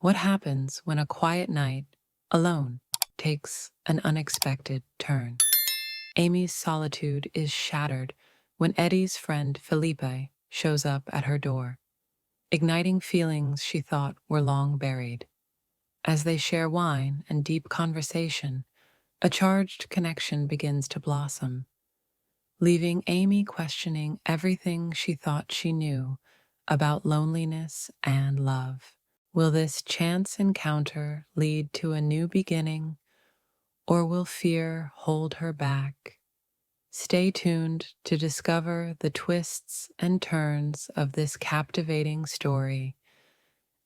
What happens when a quiet night, alone, takes an unexpected turn? Amy's solitude is shattered when Eddie's friend Felipe shows up at her door, igniting feelings she thought were long buried. As they share wine and deep conversation, a charged connection begins to blossom, leaving Amy questioning everything she thought she knew about loneliness and love. Will this chance encounter lead to a new beginning, or will fear hold her back? Stay tuned to discover the twists and turns of this captivating story,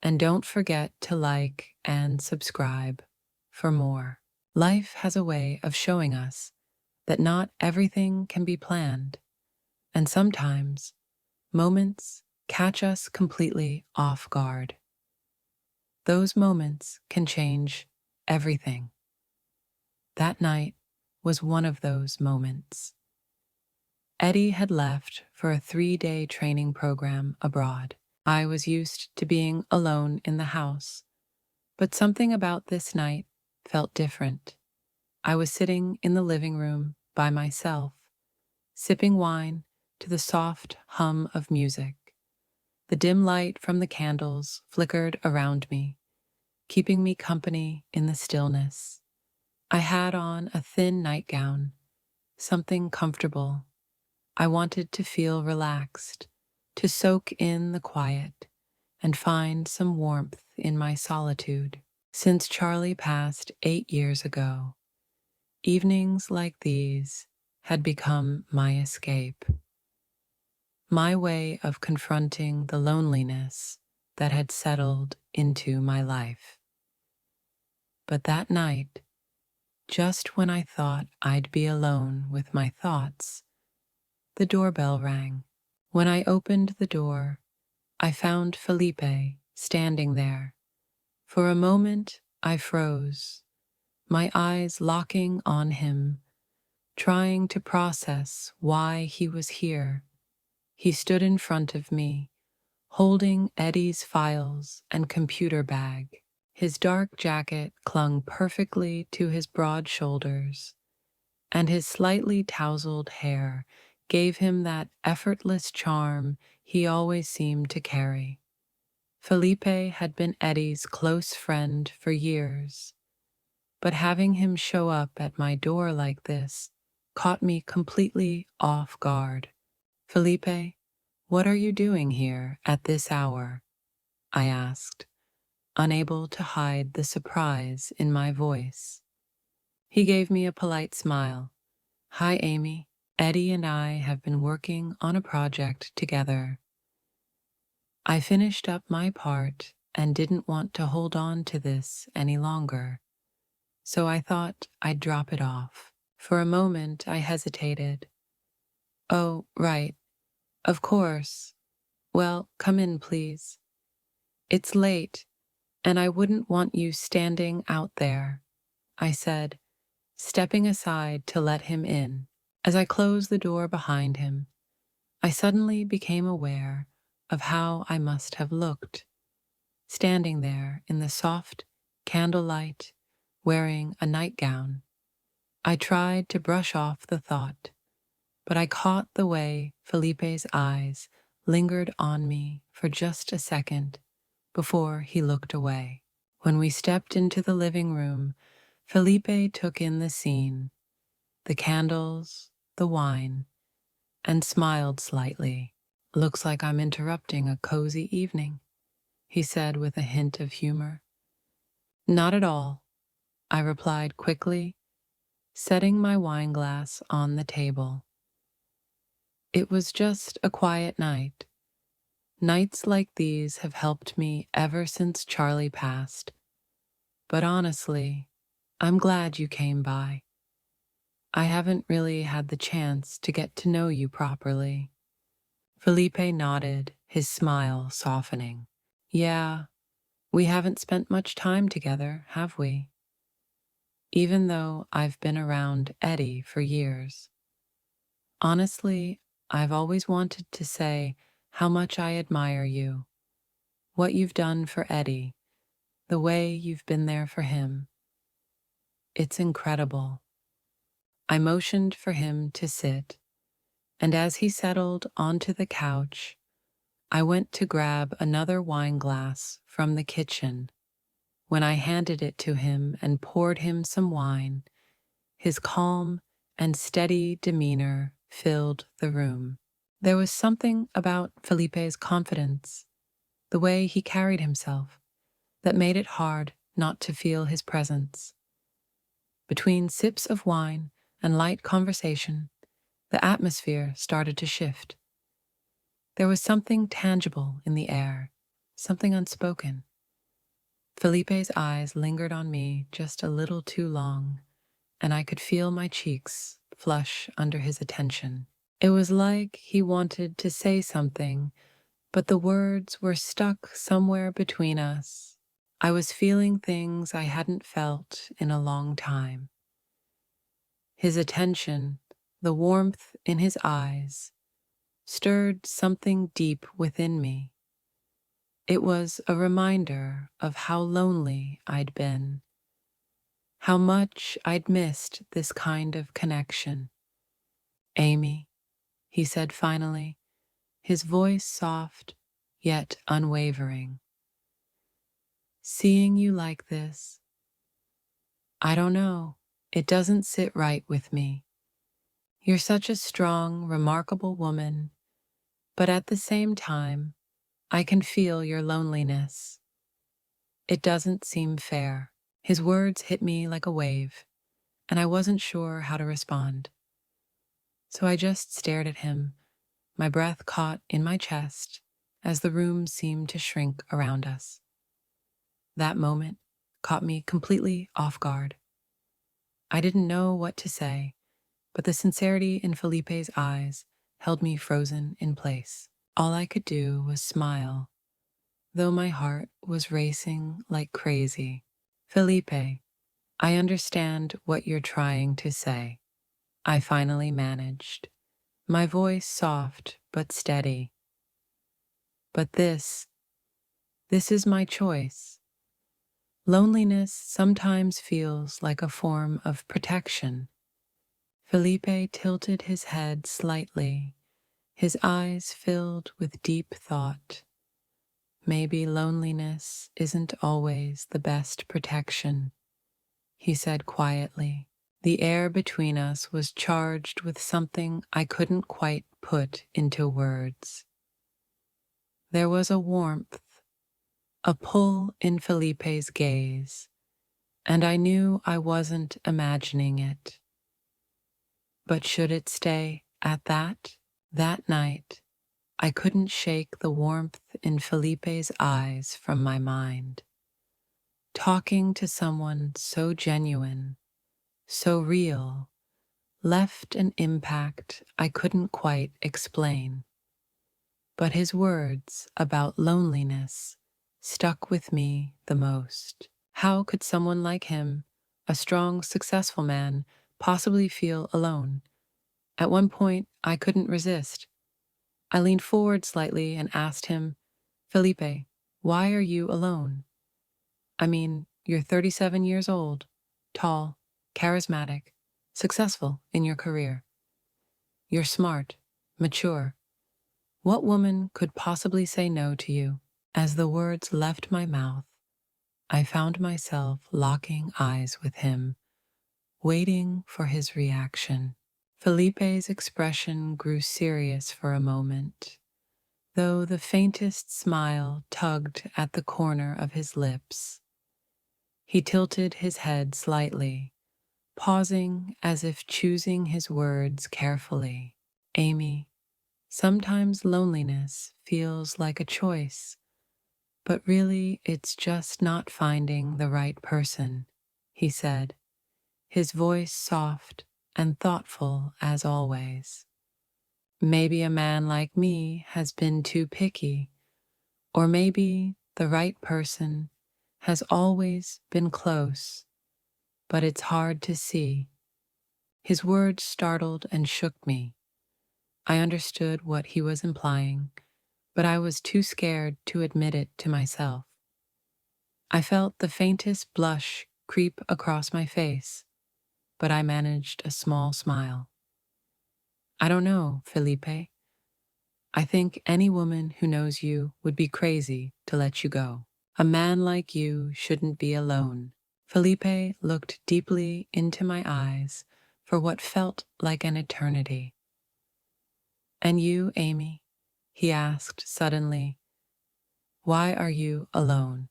and don't forget to like and subscribe for more. Life has a way of showing us that not everything can be planned, and sometimes moments catch us completely off guard. Those moments can change everything. That night was one of those moments. Eddie had left for a 3-day training program abroad. I was used to being alone in the house, but something about this night felt different. I was sitting in the living room by myself, sipping wine to the soft hum of music. The dim light from the candles flickered around me, keeping me company in the stillness. I had on a thin nightgown, something comfortable. I wanted to feel relaxed, to soak in the quiet, and find some warmth in my solitude. Since Charlie passed 8 years ago, evenings like these had become my escape, my way of confronting the loneliness that had settled into my life. But that night, just when I thought I'd be alone with my thoughts, the doorbell rang. When I opened the door, I found Felipe standing there. For a moment, I froze, my eyes locking on him, trying to process why he was here. He stood in front of me, holding Eddie's files and computer bag. His dark jacket clung perfectly to his broad shoulders, and his slightly tousled hair gave him that effortless charm he always seemed to carry. Felipe had been Eddie's close friend for years, but having him show up at my door like this caught me completely off guard. "Felipe, what are you doing here at this hour?" I asked, unable to hide the surprise in my voice. He gave me a polite smile. "Hi, Amy. Eddie and I have been working on a project together. I finished up my part and didn't want to hold on to this any longer, so I thought I'd drop it off." For a moment, I hesitated. "Oh, right. Of course. Well, come in, please. It's late, and I wouldn't want you standing out there," I said, stepping aside to let him in. As I closed the door behind him, I suddenly became aware of how I must have looked, standing there in the soft candlelight, wearing a nightgown. I tried to brush off the thought, but I caught the way Felipe's eyes lingered on me for just a second before he looked away. When we stepped into the living room, Felipe took in the scene, the candles, the wine, and smiled slightly. "Looks like I'm interrupting a cozy evening," he said with a hint of humor. "Not at all," I replied quickly, setting my wine glass on the table. "It was just a quiet night. Nights like these have helped me ever since Charlie passed. But honestly, I'm glad you came by. I haven't really had the chance to get to know you properly." Felipe nodded, his smile softening. "Yeah, we haven't spent much time together, have we? Even though I've been around Eddie for years. Honestly, I've always wanted to say how much I admire you, what you've done for Eddie, the way you've been there for him. It's incredible." I motioned for him to sit, and as he settled onto the couch, I went to grab another wine glass from the kitchen. When I handed it to him and poured him some wine, his calm and steady demeanor filled the room. There was something about Felipe's confidence, the way he carried himself, that made it hard not to feel his presence. Between sips of wine and light conversation, the atmosphere started to shift. There was something tangible in the air, something unspoken. Felipe's eyes lingered on me just a little too long, and I could feel my cheeks flush under his attention. It was like he wanted to say something, but the words were stuck somewhere between us. I was feeling things I hadn't felt in a long time. His attention, the warmth in his eyes, stirred something deep within me. It was a reminder of how lonely I'd been, how much I'd missed this kind of connection. "Amy," he said finally, his voice soft yet unwavering. "Seeing you like this, I don't know, it doesn't sit right with me. You're such a strong, remarkable woman, but at the same time, I can feel your loneliness. It doesn't seem fair." His words hit me like a wave, and I wasn't sure how to respond. So I just stared at him, my breath caught in my chest as the room seemed to shrink around us. That moment caught me completely off guard. I didn't know what to say, but the sincerity in Felipe's eyes held me frozen in place. All I could do was smile, though my heart was racing like crazy. "Felipe, I understand what you're trying to say," I finally managed, my voice soft but steady. "But this is my choice. Loneliness sometimes feels like a form of protection." Felipe tilted his head slightly, his eyes filled with deep thought. "Maybe loneliness isn't always the best protection," he said quietly. The air between us was charged with something I couldn't quite put into words. There was a warmth, a pull in Felipe's gaze, and I knew I wasn't imagining it. But should it stay at that? That night, I couldn't shake the warmth in Felipe's eyes from my mind. Talking to someone so genuine, so real, left an impact I couldn't quite explain. But his words about loneliness stuck with me the most. How could someone like him, a strong, successful man, possibly feel alone? At one point, I couldn't resist. I leaned forward slightly and asked him, "Felipe, why are you alone? I mean, you're 37 years old, tall, charismatic, successful in your career. You're smart, mature. What woman could possibly say no to you?" As the words left my mouth, I found myself locking eyes with him, waiting for his reaction. Felipe's expression grew serious for a moment, though the faintest smile tugged at the corner of his lips. He tilted his head slightly, pausing as if choosing his words carefully. "Amy, sometimes loneliness feels like a choice, but really it's just not finding the right person," he said, his voice soft and thoughtful as always. "Maybe a man like me has been too picky, or maybe the right person has always been close, but it's hard to see." His words startled and shook me. I understood what he was implying, but I was too scared to admit it to myself. I felt the faintest blush creep across my face, but I managed a small smile. I don't know, Felipe. I think any woman who knows you would be crazy to let you go. A man like you shouldn't be alone. Felipe looked deeply into my eyes for what felt like an eternity. And you, Amy? He asked suddenly. Why are you alone?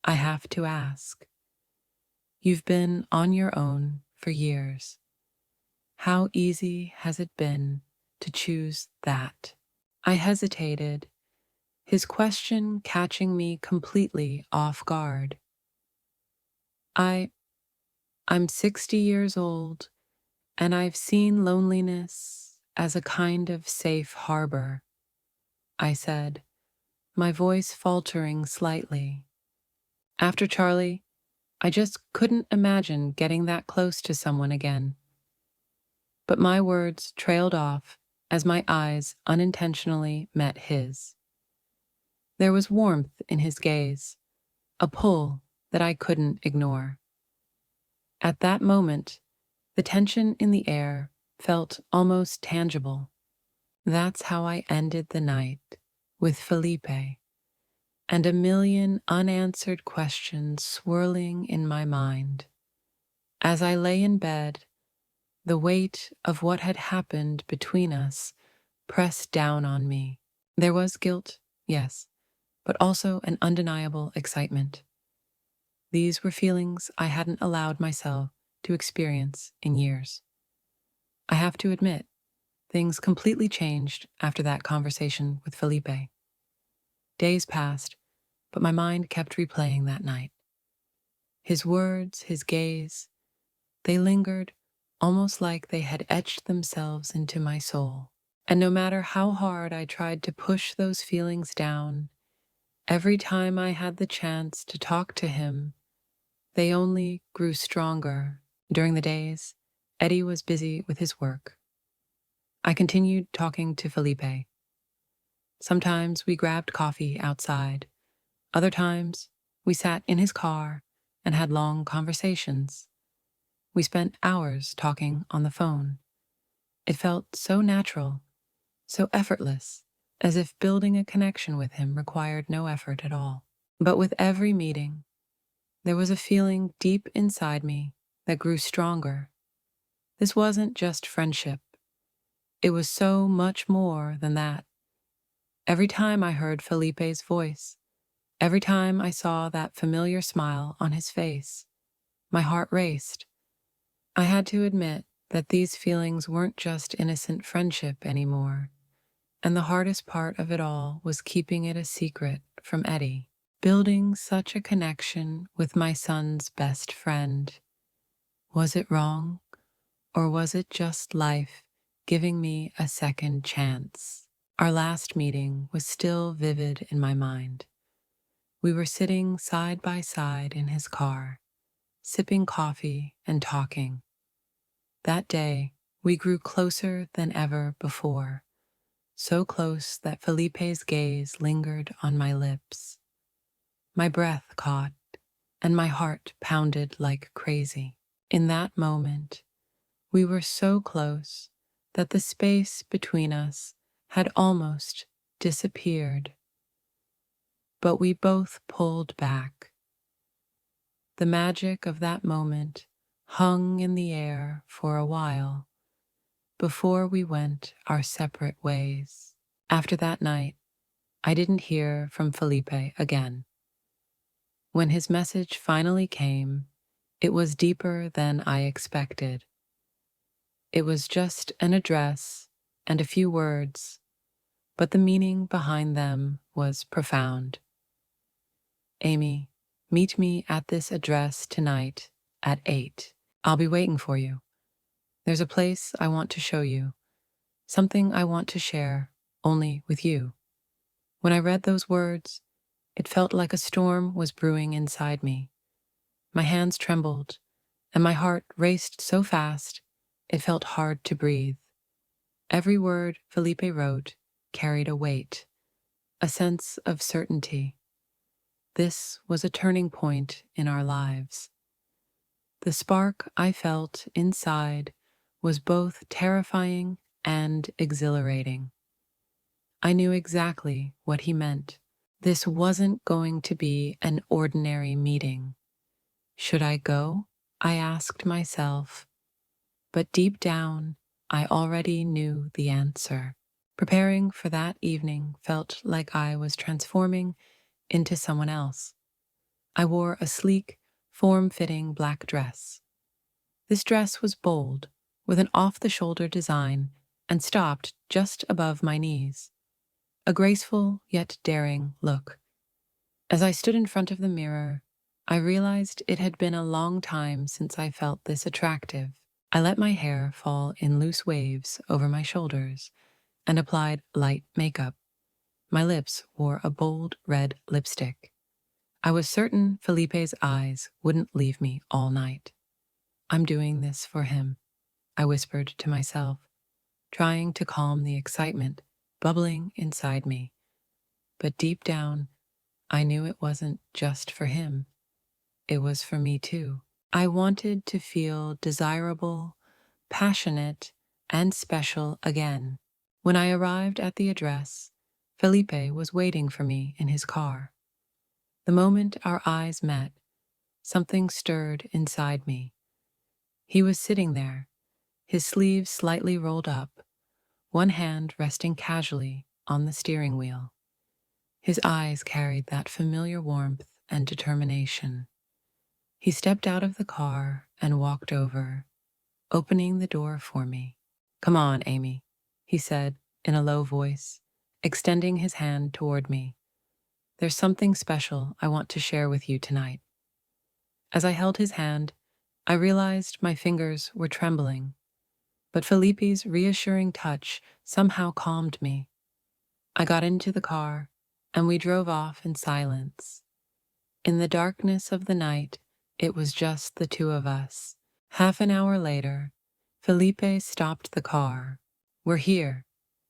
I have to ask. You've been on your own for years. How easy has it been to choose that? I hesitated, his question catching me completely off guard. I, I'm 60 years old, and I've seen loneliness as a kind of safe harbor, I said, my voice faltering slightly. After Charlie, I just couldn't imagine getting that close to someone again. But my words trailed off as my eyes unintentionally met his. There was warmth in his gaze, a pull that I couldn't ignore. At that moment, the tension in the air felt almost tangible. That's how I ended the night, with Felipe, and a million unanswered questions swirling in my mind. As I lay in bed, the weight of what had happened between us pressed down on me. There was guilt, yes, but also an undeniable excitement. These were feelings I hadn't allowed myself to experience in years. I have to admit, things completely changed after that conversation with Felipe. Days passed, but my mind kept replaying that night. His words, his gaze, they lingered almost like they had etched themselves into my soul. And no matter how hard I tried to push those feelings down, every time I had the chance to talk to him, they only grew stronger. During the days, Eddie was busy with his work. I continued talking to Felipe. Sometimes we grabbed coffee outside. Other times, we sat in his car and had long conversations. We spent hours talking on the phone. It felt so natural, so effortless, as if building a connection with him required no effort at all. But with every meeting, there was a feeling deep inside me that grew stronger. This wasn't just friendship. It was so much more than that. Every time I heard Felipe's voice, every time I saw that familiar smile on his face, my heart raced. I had to admit that these feelings weren't just innocent friendship anymore, and the hardest part of it all was keeping it a secret from Eddie. Building such a connection with my son's best friend. Was it wrong, or was it just life giving me a second chance? Our last meeting was still vivid in my mind. We were sitting side by side in his car, sipping coffee and talking. That day, we grew closer than ever before, so close that Felipe's gaze lingered on my lips. My breath caught, and my heart pounded like crazy. In that moment, we were so close that the space between us had almost disappeared. But we both pulled back. The magic of that moment hung in the air for a while before we went our separate ways. After that night, I didn't hear from Felipe again. When his message finally came, it was deeper than I expected. It was just an address and a few words, but the meaning behind them was profound. Amy, meet me at this address tonight at 8. I'll be waiting for you. There's a place I want to show you, something I want to share only with you. When I read those words, it felt like a storm was brewing inside me. My hands trembled, and my heart raced so fast it felt hard to breathe. Every word Felipe wrote carried a weight, a sense of certainty. This was a turning point in our lives. The spark I felt inside was both terrifying and exhilarating. I knew exactly what he meant. This wasn't going to be an ordinary meeting. Should I go? I asked myself, but deep down, I already knew the answer. Preparing for that evening felt like I was transforming into someone else. I wore a sleek, form-fitting black dress. This dress was bold, with an off-the-shoulder design, and stopped just above my knees. A graceful yet daring look. As I stood in front of the mirror, I realized it had been a long time since I felt this attractive. I let my hair fall in loose waves over my shoulders and applied light makeup. My lips wore a bold red lipstick. I was certain Felipe's eyes wouldn't leave me all night. I'm doing this for him, I whispered to myself, trying to calm the excitement bubbling inside me. But deep down, I knew it wasn't just for him. It was for me too. I wanted to feel desirable, passionate, and special again. When I arrived at the address, Felipe was waiting for me in his car. The moment our eyes met, something stirred inside me. He was sitting there, his sleeves slightly rolled up, one hand resting casually on the steering wheel. His eyes carried that familiar warmth and determination. He stepped out of the car and walked over, opening the door for me. "Come on, Amy," he said in a low voice, extending his hand toward me. "There's something special I want to share with you tonight." As I held his hand, I realized my fingers were trembling, but Felipe's reassuring touch somehow calmed me. I got into the car, and we drove off in silence. In the darkness of the night, it was just the two of us. Half an hour later, Felipe stopped the car. "We're here,"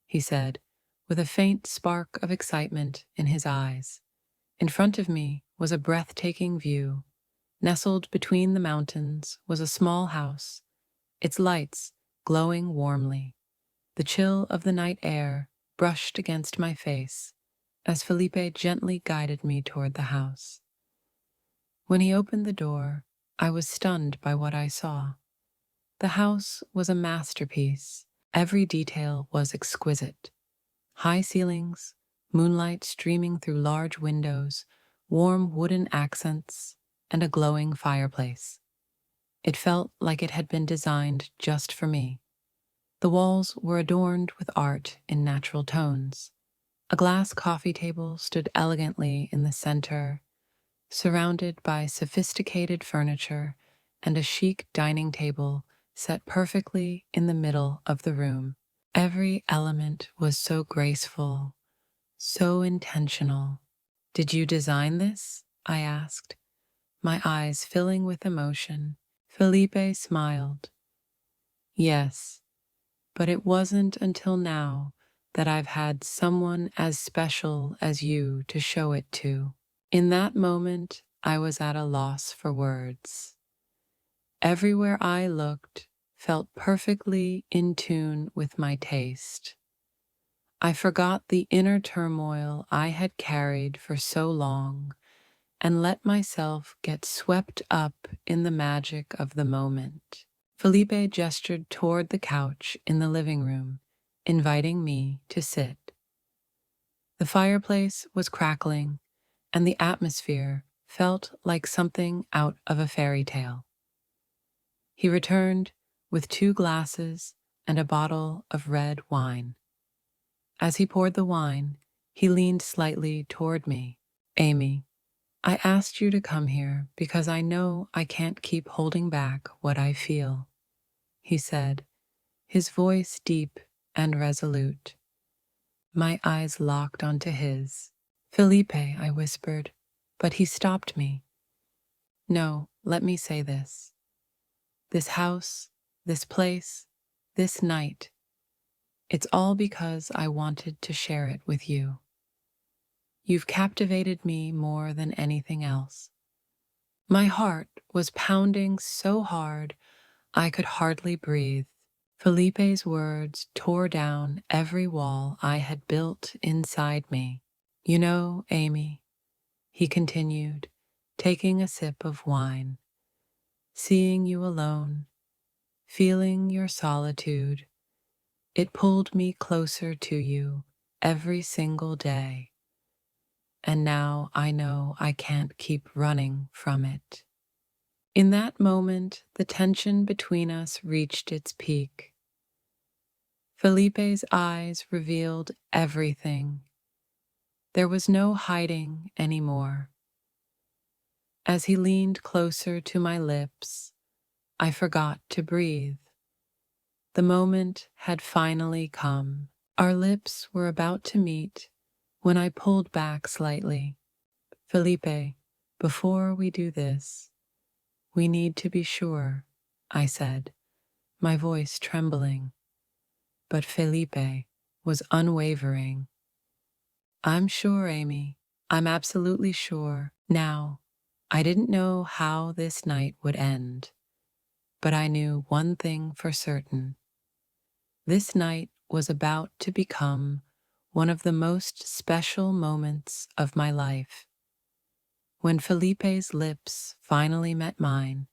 he said, with a faint spark of excitement in his eyes. In front of me was a breathtaking view. Nestled between the mountains was a small house, its lights glowing warmly. The chill of the night air brushed against my face as Felipe gently guided me toward the house. When he opened the door, I was stunned by what I saw. The house was a masterpiece. Every detail was exquisite. High ceilings, moonlight streaming through large windows, warm wooden accents, and a glowing fireplace. It felt like it had been designed just for me. The walls were adorned with art in natural tones. A glass coffee table stood elegantly in the center, surrounded by sophisticated furniture and a chic dining table set perfectly in the middle of the room. Every element was so graceful, so intentional. "Did you design this?" I asked, my eyes filling with emotion. Felipe smiled. "Yes, but it wasn't until now that I've had someone as special as you to show it to." In that moment, I was at a loss for words. Everywhere I looked felt perfectly in tune with my taste. I forgot the inner turmoil I had carried for so long and let myself get swept up in the magic of the moment. Felipe gestured toward the couch in the living room, inviting me to sit. The fireplace was crackling, and the atmosphere felt like something out of a fairy tale. He returned with 2 glasses and a bottle of red wine. As he poured the wine, he leaned slightly toward me. "Amy, I asked you to come here because I know I can't keep holding back what I feel," he said, his voice deep and resolute. My eyes locked onto his. "Felipe," I whispered, but he stopped me. "No, let me say this. This house, this place, this night, it's all because I wanted to share it with you." You've captivated me more than anything else. My heart was pounding so hard I could hardly breathe. Felipe's words tore down every wall I had built inside me. You know, Amy, he continued, taking a sip of wine, seeing you alone, feeling your solitude, it pulled me closer to you every single day. And now I know I can't keep running from it. In that moment, the tension between us reached its peak. Felipe's eyes revealed everything. There was no hiding anymore. As he leaned closer to my lips, I forgot to breathe. The moment had finally come. Our lips were about to meet when I pulled back slightly. Felipe, before we do this, we need to be sure, I said, my voice trembling. But Felipe was unwavering. I'm sure, Amy. I'm absolutely sure. Now, I didn't know how this night would end, but I knew one thing for certain. This night was about to become one of the most special moments of my life. When Felipe's lips finally met mine,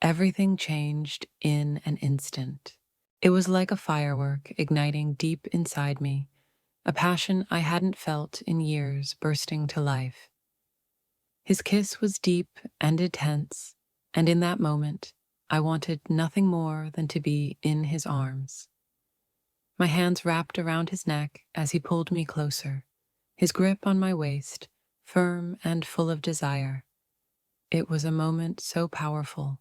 everything changed in an instant. It was like a firework igniting deep inside me, a passion I hadn't felt in years bursting to life. His kiss was deep and intense, and in that moment, I wanted nothing more than to be in his arms. My hands wrapped around his neck as he pulled me closer, his grip on my waist, firm and full of desire. It was a moment so powerful,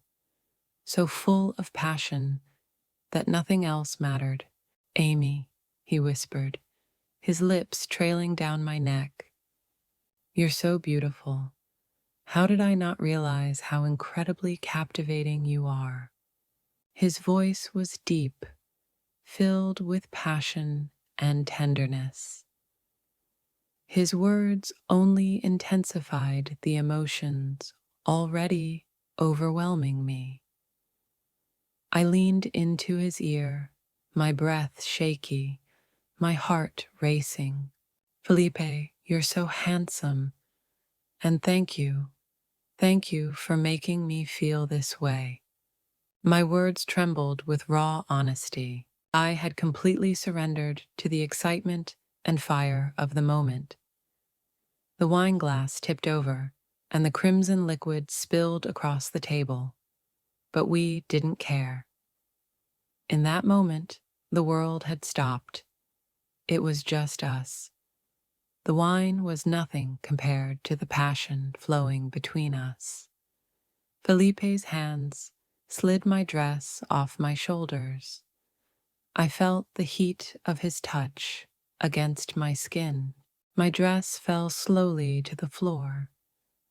so full of passion, that nothing else mattered. Amy, he whispered, his lips trailing down my neck. You're so beautiful. How did I not realize how incredibly captivating you are? His voice was deep, filled with passion and tenderness. His words only intensified the emotions already overwhelming me. I leaned into his ear, my breath shaky, my heart racing. Felipe, you're so handsome, and thank you for making me feel this way. My words trembled with raw honesty. I had completely surrendered to the excitement and fire of the moment. The wine glass tipped over, and the crimson liquid spilled across the table. But we didn't care. In that moment, the world had stopped. It was just us. The wine was nothing compared to the passion flowing between us. Felipe's hands slid my dress off my shoulders. I felt the heat of his touch against my skin. My dress fell slowly to the floor,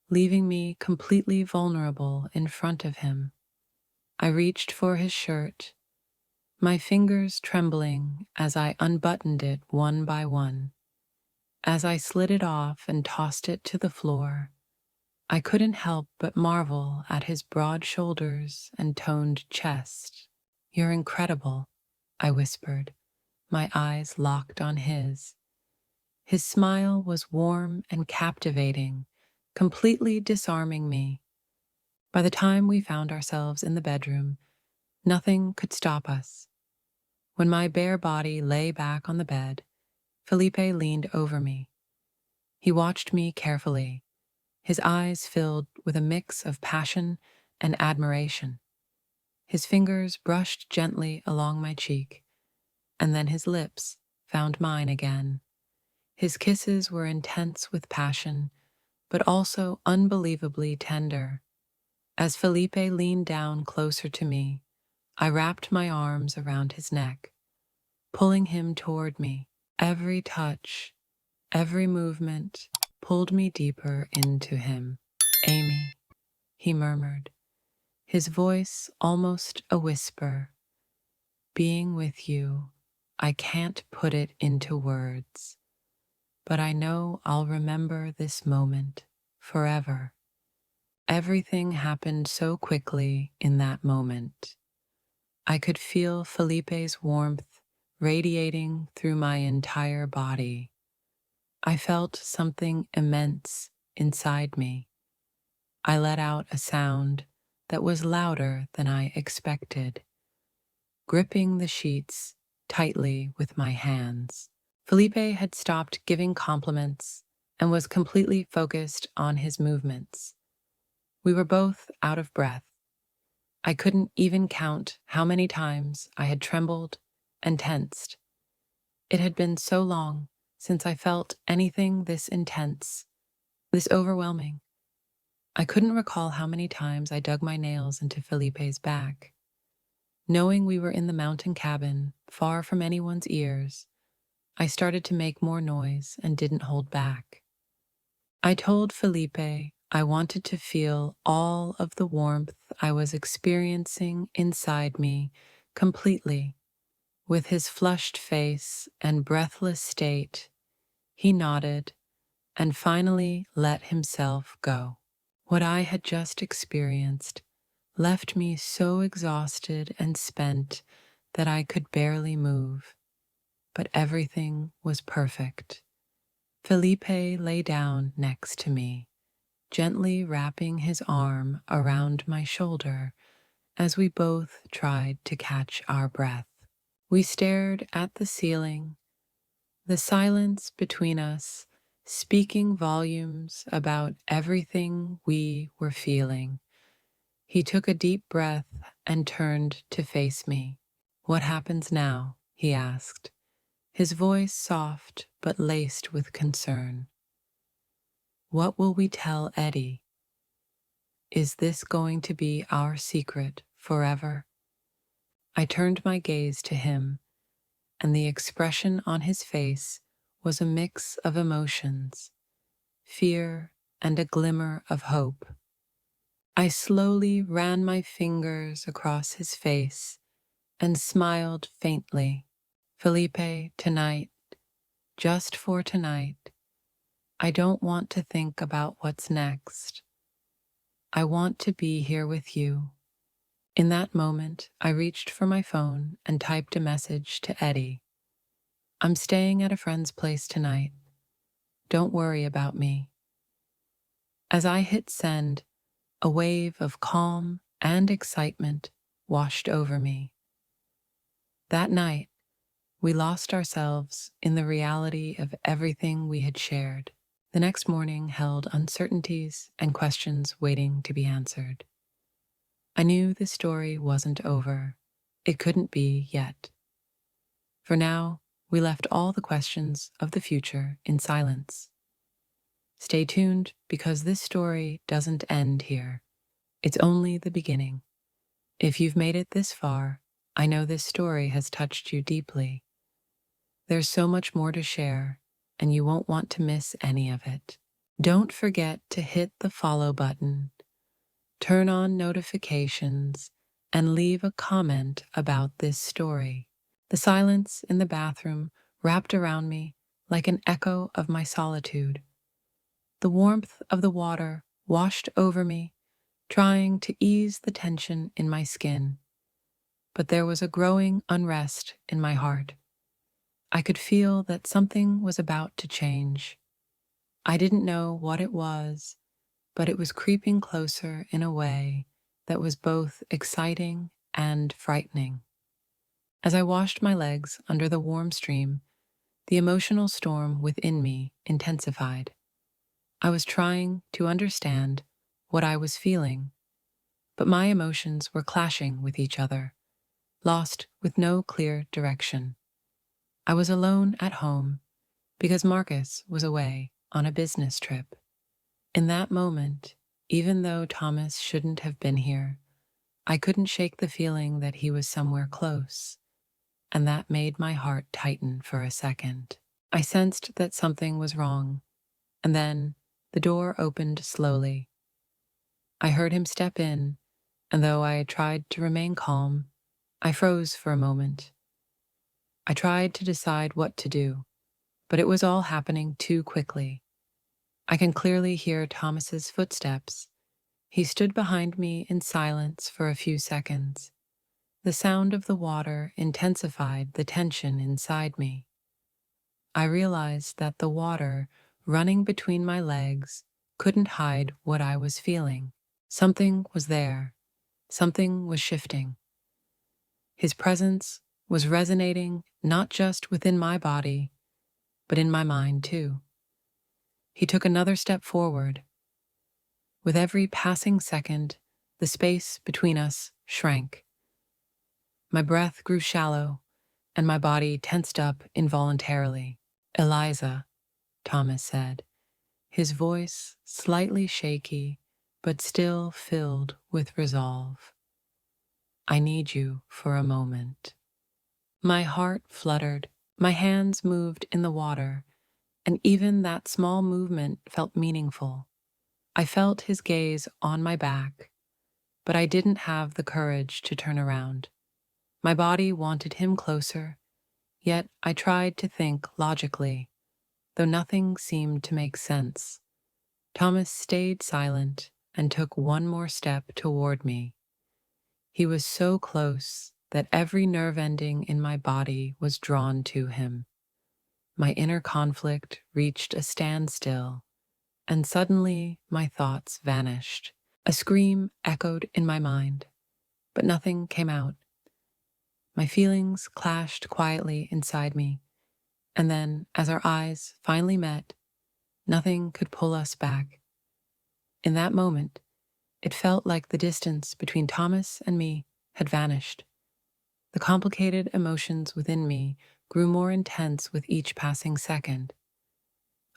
leaving me completely vulnerable in front of him. I reached for his shirt, my fingers trembling as I unbuttoned it one by one. As I slid it off and tossed it to the floor, I couldn't help but marvel at his broad shoulders and toned chest. You're incredible, I whispered, my eyes locked on his. His smile was warm and captivating, completely disarming me. By the time we found ourselves in the bedroom, nothing could stop us. When my bare body lay back on the bed, Felipe leaned over me. He watched me carefully, his eyes filled with a mix of passion and admiration. His fingers brushed gently along my cheek, and then his lips found mine again. His kisses were intense with passion, but also unbelievably tender. As Felipe leaned down closer to me, I wrapped my arms around his neck, pulling him toward me. Every touch, every movement pulled me deeper into him. Amy, he murmured, his voice almost a whisper. Being with you, I can't put it into words. but I know I'll remember this moment forever. Everything happened so quickly in that moment. I could feel Felipe's warmth radiating through my entire body. I felt something immense inside me. I let out a sound that was louder than I expected, gripping the sheets tightly with my hands. Felipe had stopped giving compliments and was completely focused on his movements. We were both out of breath. I couldn't even count how many times I had trembled and tensed. It had been so long since I felt anything this intense, this overwhelming. I couldn't recall how many times I dug my nails into Felipe's back. Knowing we were in the mountain cabin, far from anyone's ears, I started to make more noise and didn't hold back. I told Felipe I wanted to feel all of the warmth I was experiencing inside me completely. With his flushed face and breathless state, he nodded and finally let himself go. What I had just experienced left me so exhausted and spent that I could barely move, but everything was perfect. Felipe lay down next to me, gently wrapping his arm around my shoulder as we both tried to catch our breath. We stared at the ceiling, the silence between us speaking volumes about everything we were feeling. He took a deep breath and turned to face me. "What happens now?" he asked, his voice soft but laced with concern. "What will we tell Eddie? Is this going to be our secret forever?" I turned my gaze to him, and the expression on his face was a mix of emotions, fear and a glimmer of hope. I slowly ran my fingers across his face and smiled faintly. "Felipe, tonight, just for tonight, I don't want to think about what's next. I want to be here with you." In that moment, I reached for my phone and typed a message to Eddie. "I'm staying at a friend's place tonight. Don't worry about me." As I hit send, a wave of calm and excitement washed over me. That night, we lost ourselves in the reality of everything we had shared. The next morning held uncertainties and questions waiting to be answered. I knew the story wasn't over. It couldn't be yet. For now, we left all the questions of the future in silence. Stay tuned because this story doesn't end here. It's only the beginning. If you've made it this far, I know this story has touched you deeply. There's so much more to share, and you won't want to miss any of it. Don't forget to hit the follow button, turn on notifications, and leave a comment about this story. The silence in the bathroom wrapped around me like an echo of my solitude. The warmth of the water washed over me, trying to ease the tension in my skin. But there was a growing unrest in my heart. I could feel that something was about to change. I didn't know what it was, but it was creeping closer in a way that was both exciting and frightening. As I washed my legs under the warm stream, the emotional storm within me intensified. I was trying to understand what I was feeling, but my emotions were clashing with each other, lost with no clear direction. I was alone at home because Marcus was away on a business trip. In that moment, even though Thomas shouldn't have been here, I couldn't shake the feeling that he was somewhere close, and that made my heart tighten for a second. I sensed that something was wrong, and then the door opened slowly. I heard him step in, and though I tried to remain calm, I froze for a moment. I tried to decide what to do. but it was all happening too quickly. I can clearly hear Thomas's footsteps. He stood behind me in silence for a few seconds. The sound of the water intensified the tension inside me. I realized that the water running between my legs couldn't hide what I was feeling. Something was there. Something was shifting. His presence was resonating not just within my body, but in my mind too. He took another step forward. With every passing second, the space between us shrank. My breath grew shallow, and my body tensed up involuntarily. "Eliza," Thomas said, his voice slightly shaky, but still filled with resolve. "I need you for a moment." My heart fluttered, my hands moved in the water, and even that small movement felt meaningful. I felt his gaze on my back, but I didn't have the courage to turn around. My body wanted him closer, yet I tried to think logically, though nothing seemed to make sense. Thomas stayed silent and took one more step toward me. He was so close that every nerve ending in my body was drawn to him. My inner conflict reached a standstill, and suddenly my thoughts vanished. A scream echoed in my mind, but nothing came out. My feelings clashed quietly inside me, and then, as our eyes finally met, nothing could pull us back. In that moment, it felt like the distance between Thomas and me had vanished. The complicated emotions within me grew more intense with each passing second.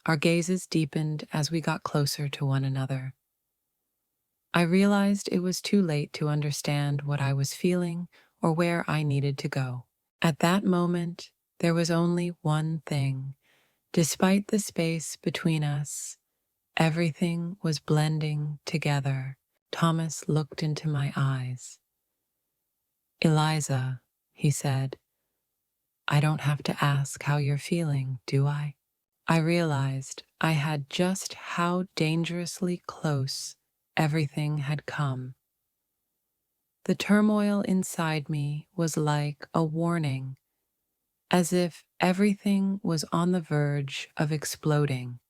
Our gazes deepened as we got closer to one another. I realized it was too late to understand what I was feeling or where I needed to go. At that moment, there was only one thing. Despite the space between us, everything was blending together. Thomas looked into my eyes. "Eliza," he said, "I don't have to ask how you're feeling, do I?" I realized I had just how dangerously close everything had come. The turmoil inside me was like a warning, as if everything was on the verge of exploding.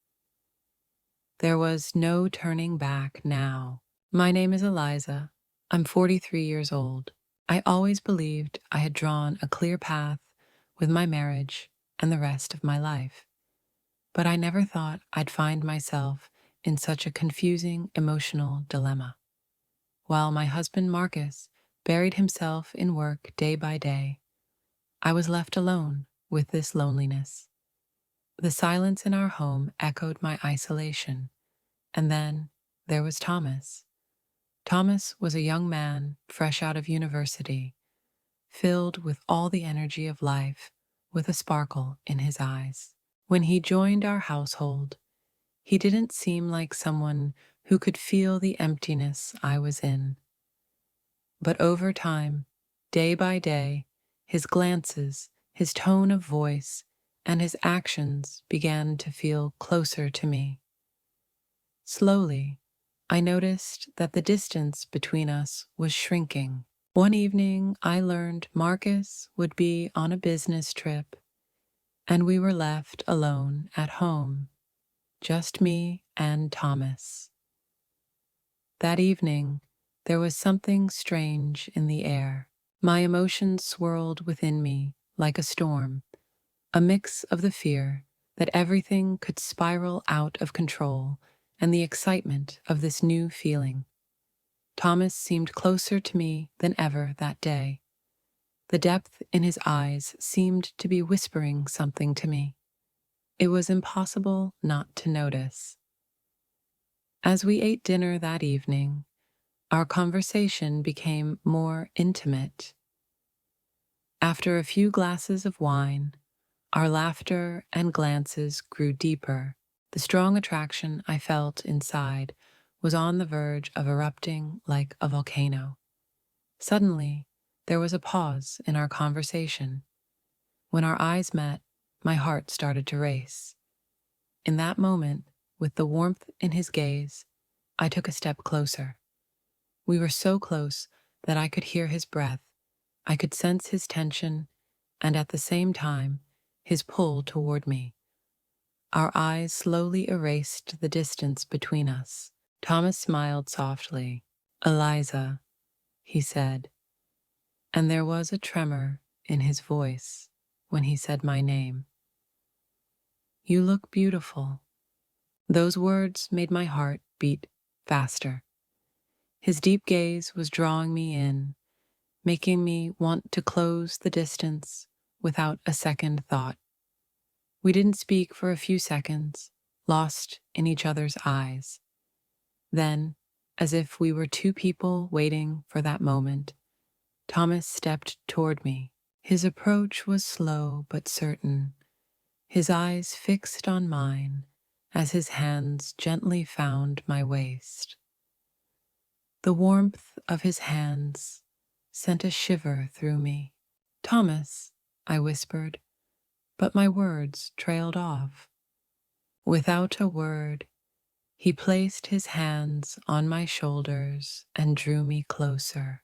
There was no turning back now. "My name is Eliza. I'm 43 years old. I always believed I had drawn a clear path with my marriage and the rest of my life. But I never thought I'd find myself in such a confusing emotional dilemma. While my husband Marcus buried himself in work day by day, I was left alone with this loneliness. The silence in our home echoed my isolation, and then there was Thomas. Thomas was a young man fresh out of university, filled with all the energy of life, with a sparkle in his eyes. When he joined our household, he didn't seem like someone who could feel the emptiness I was in. But over time, day by day, his glances, his tone of voice, and his actions began to feel closer to me. Slowly, I noticed that the distance between us was shrinking. One evening, I learned Marcus would be on a business trip, and we were left alone at home, just me and Thomas. That evening, there was something strange in the air. My emotions swirled within me like a storm, a mix of the fear that everything could spiral out of control and the excitement of this new feeling. Thomas seemed closer to me than ever that day. The depth in his eyes seemed to be whispering something to me. It was impossible not to notice. As we ate dinner that evening, our conversation became more intimate. After a few glasses of wine, our laughter and glances grew deeper. The strong attraction I felt inside was on the verge of erupting like a volcano. Suddenly, there was a pause in our conversation. When our eyes met, my heart started to race. In that moment, with the warmth in his gaze, I took a step closer. We were so close that I could hear his breath, I could sense his tension, and at the same time, his pull toward me. Our eyes slowly erased the distance between us. Thomas smiled softly. "Eliza," he said, and there was a tremor in his voice when he said my name. "You look beautiful." Those words made my heart beat faster. His deep gaze was drawing me in, making me want to close the distance without a second thought. We didn't speak for a few seconds, lost in each other's eyes. Then, as if we were two people waiting for that moment, Thomas stepped toward me. His approach was slow but certain, his eyes fixed on mine as his hands gently found my waist. The warmth of his hands sent a shiver through me. "Thomas," I whispered, but my words trailed off. Without a word, he placed his hands on my shoulders and drew me closer.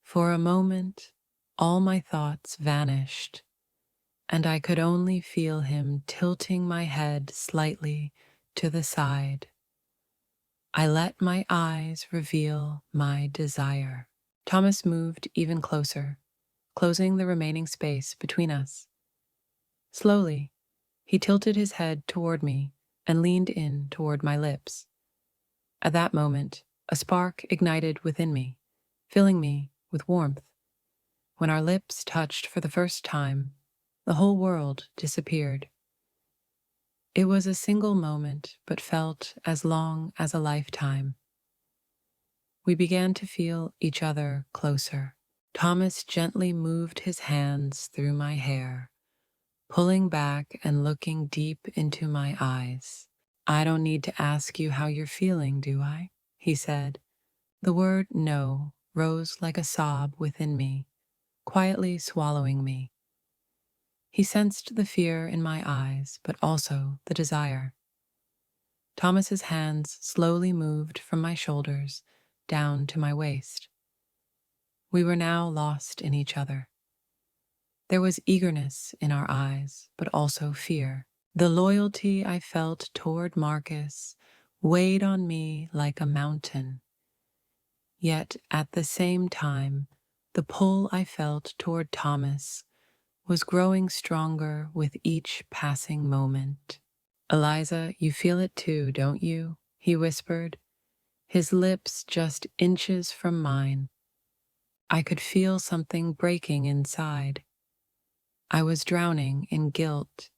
For a moment, all my thoughts vanished, and I could only feel him tilting my head slightly to the side. I let my eyes reveal my desire. Thomas moved even closer, closing the remaining space between us. Slowly, he tilted his head toward me and leaned in toward my lips. At that moment, a spark ignited within me, filling me with warmth. When our lips touched for the first time, the whole world disappeared. It was a single moment, but felt as long as a lifetime. We began to feel each other closer. Thomas gently moved his hands through my hair, pulling back and looking deep into my eyes. "I don't need to ask you how you're feeling, do I?" he said. The word "no" rose like a sob within me, quietly swallowing me. He sensed the fear in my eyes, but also the desire. Thomas's hands slowly moved from my shoulders down to my waist. We were now lost in each other. There was eagerness in our eyes, but also fear. The loyalty I felt toward Marcus weighed on me like a mountain. Yet at the same time, the pull I felt toward Thomas was growing stronger with each passing moment. "Eliza, you feel it too, don't you?" he whispered, his lips just inches from mine. I could feel something breaking inside. I was drowning in guilt,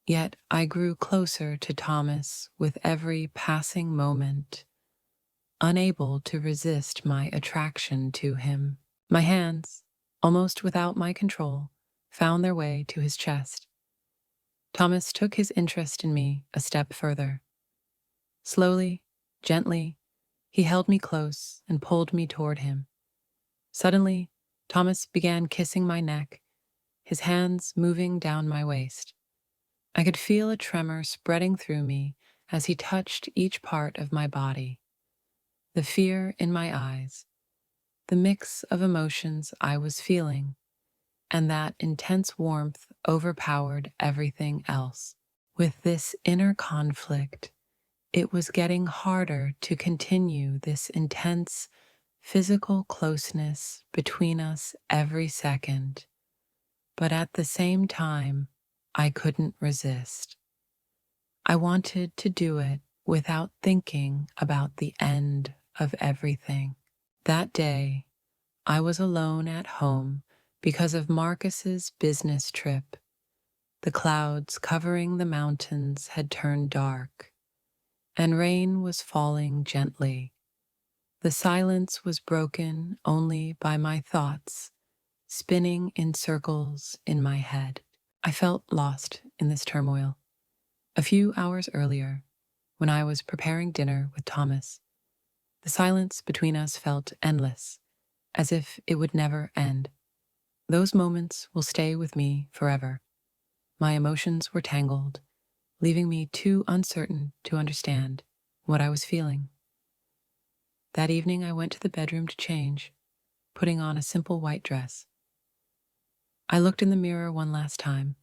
yet I grew closer to Thomas with every passing moment, unable to resist my attraction to him. My hands, almost without my control, found their way to his chest. Thomas took his interest in me a step further. Slowly, gently, he held me close and pulled me toward him. Suddenly, Thomas began kissing my neck, his hands moving down my waist. I could feel a tremor spreading through me as he touched each part of my body. The fear in my eyes, the mix of emotions I was feeling, and that intense warmth overpowered everything else. With this inner conflict, it was getting harder to continue this intense physical closeness between us every second. But at the same time, I couldn't resist. I wanted to do it without thinking about the end of everything. That day, I was alone at home because of Marcus's business trip. The clouds covering the mountains had turned dark, and rain was falling gently. The silence was broken only by my thoughts, spinning in circles in my head. I felt lost in this turmoil. A few hours earlier, when I was preparing dinner with Thomas, the silence between us felt endless, as if it would never end. Those moments will stay with me forever. My emotions were tangled, leaving me too uncertain to understand what I was feeling. That evening, I went to the bedroom to change, putting on a simple white dress. I looked in the mirror one last time,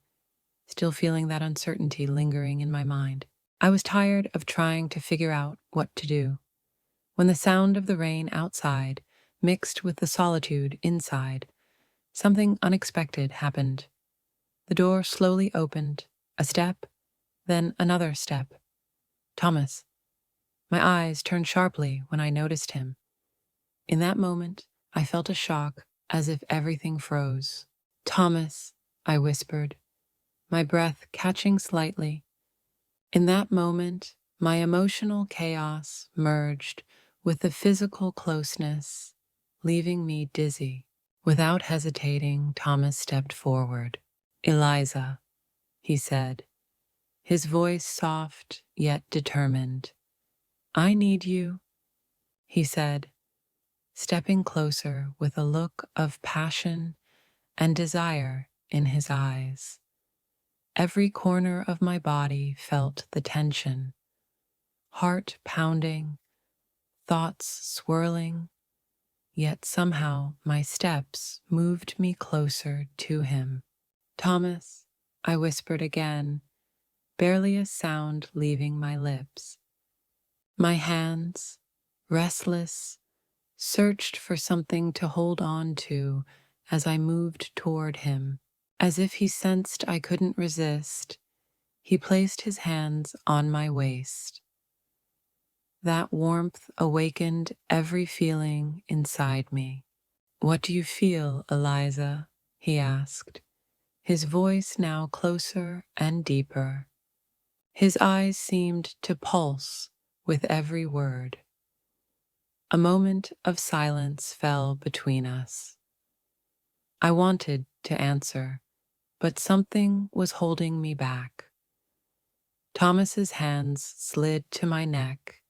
still feeling that uncertainty lingering in my mind. I was tired of trying to figure out what to do, when the sound of the rain outside mixed with the solitude inside. Something unexpected happened. The door slowly opened, a step, then another step. Thomas. My eyes turned sharply when I noticed him. In that moment, I felt a shock, as if everything froze. Thomas, I whispered, my breath catching slightly. In that moment, my emotional chaos merged with the physical closeness, leaving me dizzy. Without hesitating, Thomas stepped forward. Eliza, he said, his voice soft yet determined. I need you, he said, stepping closer with a look of passion and desire in his eyes. Every corner of my body felt the tension, heart pounding, thoughts swirling, yet somehow my steps moved me closer to him. Thomas, I whispered again, barely a sound leaving my lips. My hands, restless, searched for something to hold on to as I moved toward him. As if he sensed I couldn't resist, he placed his hands on my waist. That warmth awakened every feeling inside me. What do you feel, Eliza? He asked, his voice now closer and deeper. His eyes seemed to pulse with every word. A moment of silence fell between us. I wanted to answer, but something was holding me back. Thomas's hands slid to my neck,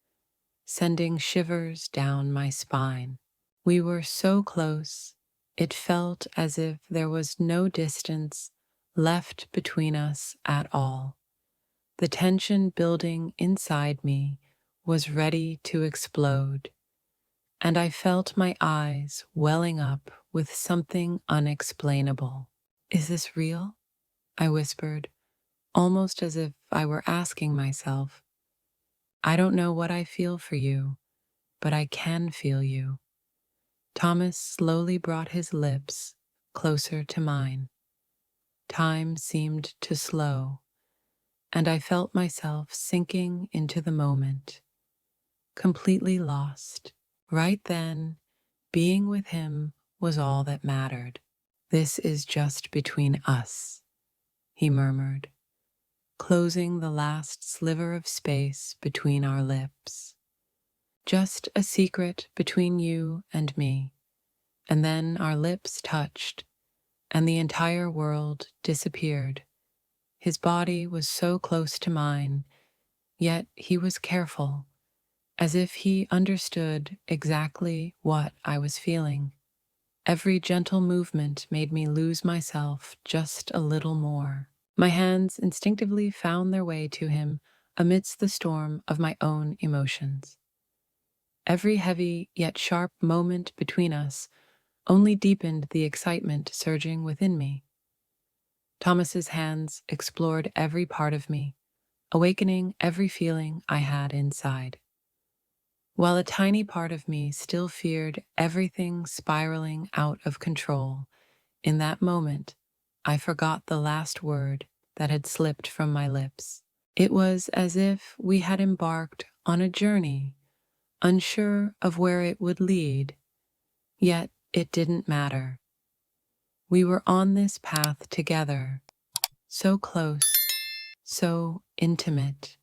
sending shivers down my spine. We were so close, it felt as if there was no distance left between us at all. The tension building inside me was ready to explode, and I felt my eyes welling up with something unexplainable. Is this real? I whispered, almost as if I were asking myself. I don't know what I feel for you, but I can feel you. Thomas slowly brought his lips closer to mine. Time seemed to slow, and I felt myself sinking into the moment, completely lost. Right then, being with him was all that mattered. This is just between us, he murmured, closing the last sliver of space between our lips. Just a secret between you and me. And then our lips touched, and the entire world disappeared. His body was so close to mine, yet he was careful, as if he understood exactly what I was feeling. Every gentle movement made me lose myself just a little more. My hands instinctively found their way to him amidst the storm of my own emotions. Every heavy yet sharp moment between us only deepened the excitement surging within me. Thomas's hands explored every part of me, awakening every feeling I had inside. While a tiny part of me still feared everything spiraling out of control, in that moment, I forgot the last word that had slipped from my lips. It was as if we had embarked on a journey, unsure of where it would lead, yet it didn't matter. We were on this path together, so close, so intimate.